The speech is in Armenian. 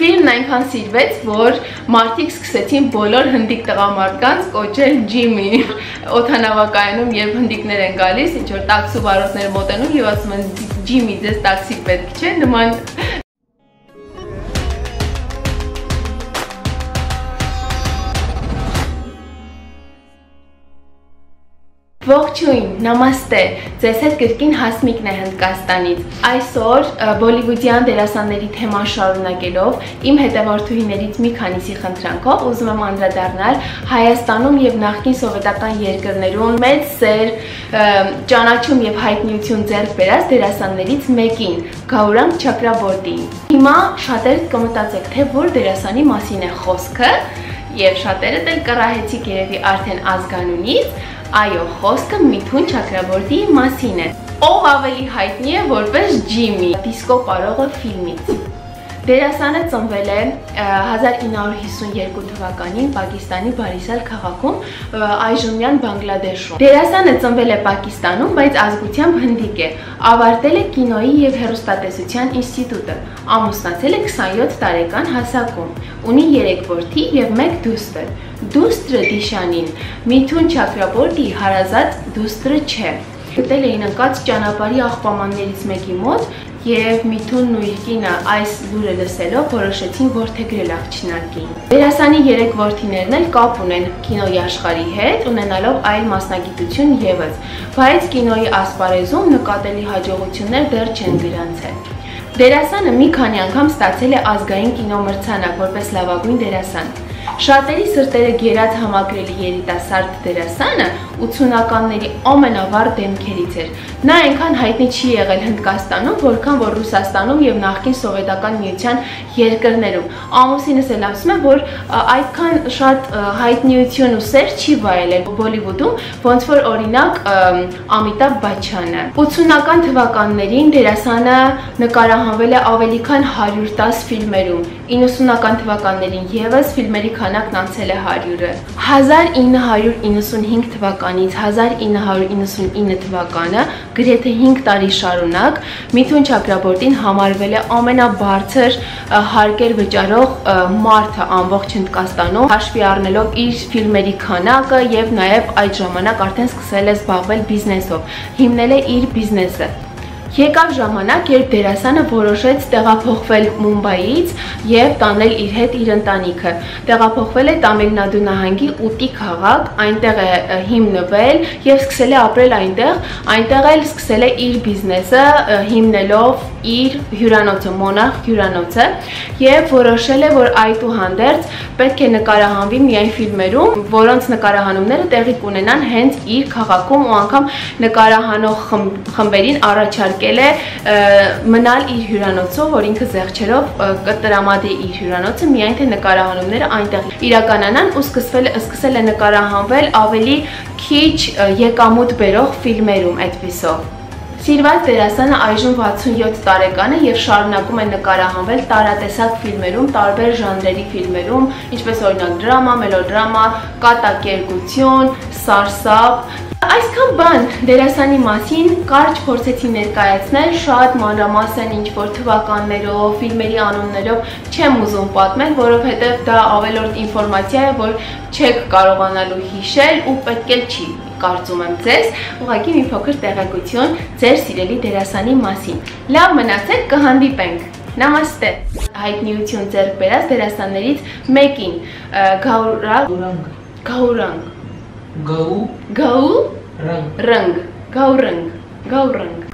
Ֆիլմն այնքան սիրվեց, որ մարդիկ սկսեցին բոլոր հնդիկ տղամարդկանց կոչել Ջիմի։ Օդանավակայանում, երբ հնդիկներ են գալիս, ինչ որ տաքսու վարորդները մոտենում եւ ասում են Ջիմի, ձեզ տաքսի պետք չէ, նման Ողջույն, նամաստե, ձեզ հետ կրկին Հասմիկն է Հնդկաստանից։ Այսօր բոլիվուդյան դերասանների թեման շարունակելով, իմ հետևորդուհիներից մի քանիսի խնդրանքով ուզում եմ անդրադառնալ Հայաստանում եւ նախկին սովետական երկրներում մեծ սեր ճանաչում եւ հայտնիություն ձեռք բերած դերասաններից մեկին, Գաուրանգ Չակրաբորտին։ Հիմա շատերդ կմտածեք, թե որ դերասանի մասին է խոսքը, եւ շատերդ էլ կռահեցիք երևի արդեն ազգանունից, այո, խոսքը Միթուն Չակրաբորտիի մասին է, ով ավելի հայտնի է որպես Ջիմի, Դիսկո պարողը ֆիլմից։ Դերասանը ծնվել է 1952 թվականին Պակիստանի Բարիսալ քաղաքում, այժմյան Բանգլադեշում։ Դերասանը ծնվել է Պակիստանում, բայց ազգությամբ հնդիկ է։ Ավարտել է կինոյի եւ հեռուստատեսության ինստիտուտը։ Ամուսնացել է 27 տարեկան հասակում։ Ունի 3 որդի եւ 1 դուստր։ Դուստրը Դիշանին Միթուն Չակրաբորտիի հարազատ դուստրը չէ։ Գտել էին ընկած ճանապարհի աղբամաններից մեկի մոտ եւ Միթունն ու իր կինը այս լուրը լսելով որոշեցին որդեգրել աղջնակին։ Դերասանի 3 որդիներն էլ կապ ունեն կինոյի աշխարհի հետ, ունենալով այլ մասնագիտություն եւս, բայց կինոյի ասպարեզում նկատելի հաջողություններ դեռ չեն գրանցել։ Դերասանը մի քանի անգամ ստացել է ազգային կինոմրցանակ որպես լավագույն դերասան։ Շատերի սրտերը գերած համակրելի երիտասարդ դերասանը 80-ականների ամենավառ դեմքերից էր։ Նա այնքան հայտնի չի եղել Հնդկաստանում, որքան որ Ռուսաստանում եւ նախկին սովետական միության երկրներում։ Ամուսինս էլ ասում է, որ այդքան շատ հայտնիություն ու սեր չի վայելել Բոլիվուդում, ոնց որ օրինակ Ամիտաբ Բաչչանը։ 80-ական թվականներին դերասանը նկարահանվել է ավելի քան 110 ֆիլմերում։ 90-ական թվականներին եւս ֆիլմերի քանակն անցել է 100-ը։ 1995 թվականից 1999 թվականը գրեթե 5 տարի շարունակ Միթուն Չակրաբորտին համարվել է ամենաբարձր հարկեր վճարող մարդը ամբողջ Հնդկաստանում, հաշվի առնելով իր ֆիլմերի քանակը եւ նաեւ այդ ժամանակ արդեն սկսել է զբաղվել բիզնեսով, հիմնել է իր բիզնեսը։ Եկավ ժամանակ, երբ դերասանը որոշեց տեղափոխվել Մումբայից եւ տանել իր հետ իր ընտանիքը։ Տեղափոխվել է Տամիլ Նադու նահանգի Ուտի քաղաք, այնտեղ է հիմնվել եւ սկսել է ապրել այնտեղ, այնտեղ էլ սկսել է իր բիզնեսը, հիմնելով իր հյուրանոցը, Մոնարխ հյուրանոցը, եւ որոշել է, որ այդուհանդերձ պետք է նկարահանվի միայն ֆիլմերում, որոնց նկարահանումները տեղի կունենան հենց իր քաղաքում ու անգամ նկարահանող խմբերին առաջարկել է մնալ իր հյուրանոցով, որ ինքը զեղչերով կտրամադրի իր հյուրանոցը, միայն թե նկարահանումները այնտեղ իրականանան ու սկսել է նկարահանվել ավելի քիչ եկամուտ բերող ֆիլմերում այդպիսով։ Սիրված դերասանը այժմ 67 տարեկան է եւ շարունակում է նկարահանվել տարատեսակ ֆիլմերում, տարբեր ժանրերի ֆիլմերում, ինչպես օրինակ դրամա, մելոդրամա, կատակերգություն, սարսափ։ Այսքան բան դերասանի մասին կարճ փորձեցի ներկայացնել, շատ մանրամասն ինչ-որ թվականներով, ֆիլմերի անուններով չեմ ուզում պատմել, որովհետև դա ավելորդ ինֆորմացիա է, որ չեք կարողանալու հիշել ու պետք էլ չի, կարծում եմ ձեզ, ուղղակի մի փոքր տեղեկություն ձեր սիրելի դերասանի մասին։ Լավ մնացեք, կհանդիպենք։ Նամաստե։ Հայտնիություն ձեռք բերած դերասաններից մեկին, Գաուրանգ Գաուրանգ